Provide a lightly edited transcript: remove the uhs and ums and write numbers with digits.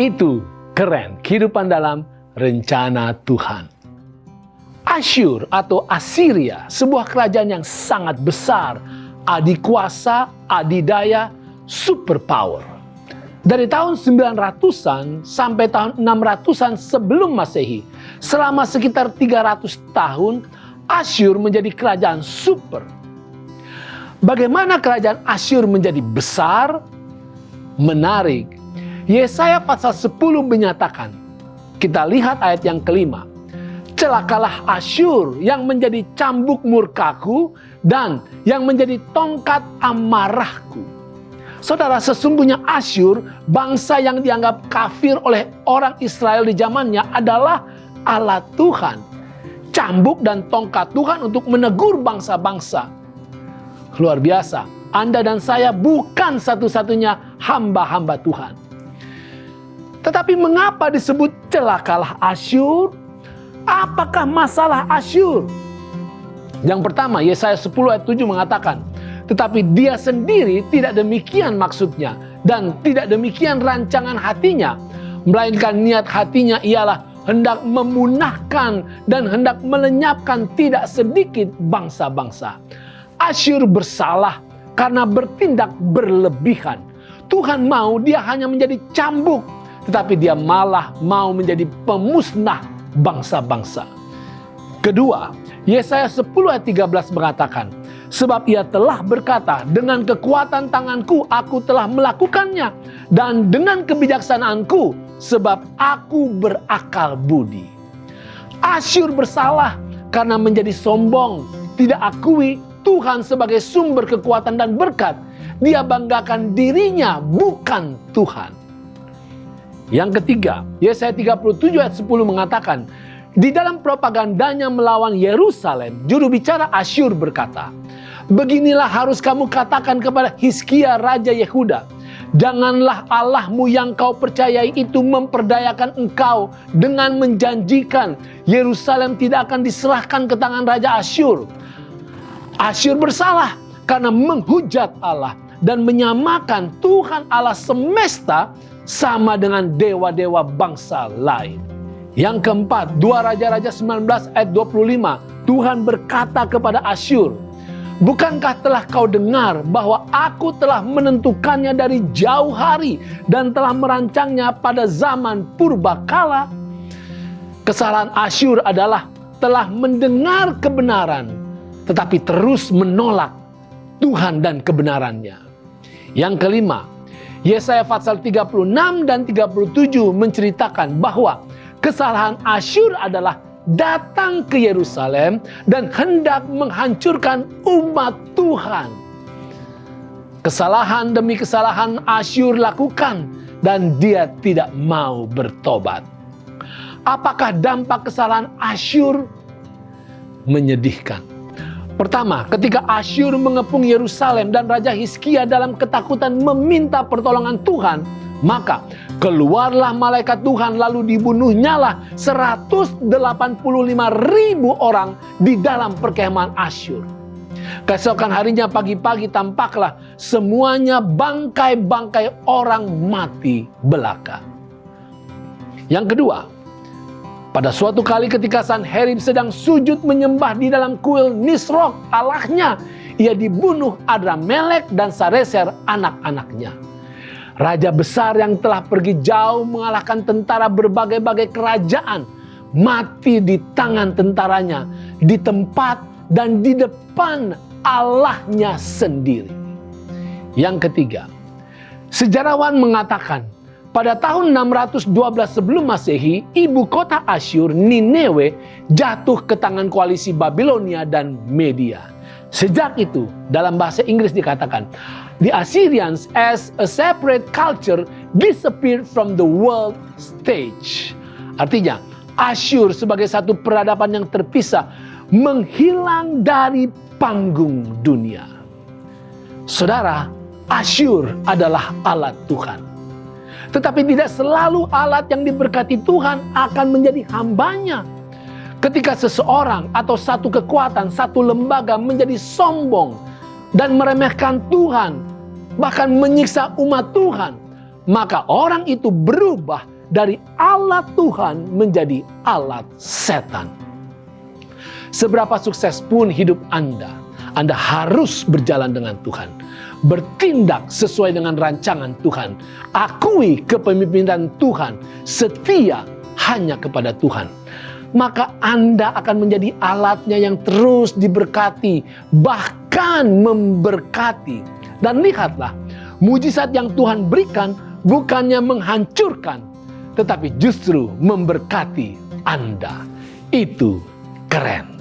Itu keren, kehidupan dalam rencana Tuhan. Asyur atau Asiria, sebuah kerajaan yang sangat besar, adikuasa, adidaya, superpower. Dari tahun 900-an sampai tahun 600-an sebelum Masehi, selama sekitar 300 tahun, Asyur menjadi kerajaan super. Bagaimana kerajaan Asyur menjadi besar? Menarik. Yesaya pasal 10 menyatakan, kita lihat ayat yang kelima. Celakalah Asyur yang menjadi cambuk murkaku dan yang menjadi tongkat amarahku. Saudara, sesungguhnya Asyur, bangsa yang dianggap kafir oleh orang Israel di zamannya, adalah alat Tuhan. Cambuk dan tongkat Tuhan untuk menegur bangsa-bangsa. Luar biasa, Anda dan saya bukan satu-satunya hamba-hamba Tuhan. Tetapi mengapa disebut celakalah Asyur? Apakah masalah Asyur? Yang pertama, Yesaya 10 ayat 7 mengatakan, tetapi dia sendiri tidak demikian maksudnya, dan tidak demikian rancangan hatinya, melainkan niat hatinya ialah hendak memunahkan dan hendak melenyapkan tidak sedikit bangsa-bangsa. Asyur bersalah karena bertindak berlebihan. Tuhan mau dia hanya menjadi cambuk, tetapi dia malah mau menjadi pemusnah bangsa-bangsa. Kedua, Yesaya 10 ayat 13 mengatakan, sebab ia telah berkata, dengan kekuatan tanganku aku telah melakukannya, dan dengan kebijaksanaanku, sebab aku berakal budi. Asyur bersalah karena menjadi sombong, tidak akui Tuhan sebagai sumber kekuatan dan berkat. Dia banggakan dirinya, bukan Tuhan. Yang ketiga, Yesaya 37 ayat 10 mengatakan, di dalam propagandanya melawan Yerusalem, juru bicara Asyur berkata, beginilah harus kamu katakan kepada Hizkia Raja Yehuda, janganlah Allahmu yang kau percayai itu memperdayakan engkau dengan menjanjikan Yerusalem tidak akan diserahkan ke tangan Raja Asyur. Asyur bersalah karena menghujat Allah dan menyamakan Tuhan Allah semesta sama dengan dewa-dewa bangsa lain. Yang keempat, 2 Raja-Raja 19 ayat 25, Tuhan berkata kepada Asyur, bukankah telah kau dengar bahwa aku telah menentukannya dari jauh hari dan telah merancangnya pada zaman purbakala? Kesalahan Asyur adalah telah mendengar kebenaran, tetapi terus menolak Tuhan dan kebenarannya. Yang kelima, Yesaya pasal 36 dan 37 menceritakan bahwa kesalahan Asyur adalah datang ke Yerusalem dan hendak menghancurkan umat Tuhan. Kesalahan demi kesalahan Asyur lakukan dan dia tidak mau bertobat. Apakah dampak kesalahan Asyur? Menyedihkan. Pertama, ketika Asyur mengepung Yerusalem dan Raja Hizkia dalam ketakutan meminta pertolongan Tuhan, maka keluarlah malaikat Tuhan lalu dibunuhnyalah 185.000 orang di dalam perkemahan Asyur. Keesokan harinya pagi-pagi tampaklah semuanya bangkai-bangkai orang mati belaka. Yang kedua, pada suatu kali ketika Sanherib sedang sujud menyembah di dalam kuil Nisrok allahnya, ia dibunuh Adramelek dan Sareser anak-anaknya. Raja besar yang telah pergi jauh mengalahkan tentara berbagai-bagai kerajaan, mati di tangan tentaranya, di tempat dan di depan Allahnya sendiri. Yang ketiga, sejarawan mengatakan, pada tahun 612 sebelum Masehi, ibu kota Asyur, Nineve, jatuh ke tangan koalisi Babilonia dan Media. Sejak itu, dalam bahasa Inggris dikatakan, the Assyrians as a separate culture disappeared from the world stage. Artinya, Asyur sebagai satu peradaban yang terpisah, menghilang dari panggung dunia. Saudara, Asyur adalah alat Tuhan. Tetapi tidak selalu alat yang diberkati Tuhan akan menjadi hambanya. Ketika seseorang atau satu kekuatan, satu lembaga menjadi sombong dan meremehkan Tuhan, bahkan menyiksa umat Tuhan, maka orang itu berubah dari alat Tuhan menjadi alat setan. Seberapa sukses pun hidup Anda harus berjalan dengan Tuhan, bertindak sesuai dengan rancangan Tuhan, akui kepemimpinan Tuhan, setia hanya kepada Tuhan. Maka Anda akan menjadi alatnya yang terus diberkati, bahkan memberkati. Dan lihatlah, mujizat yang Tuhan berikan bukannya menghancurkan, tetapi justru memberkati Anda. Itu keren.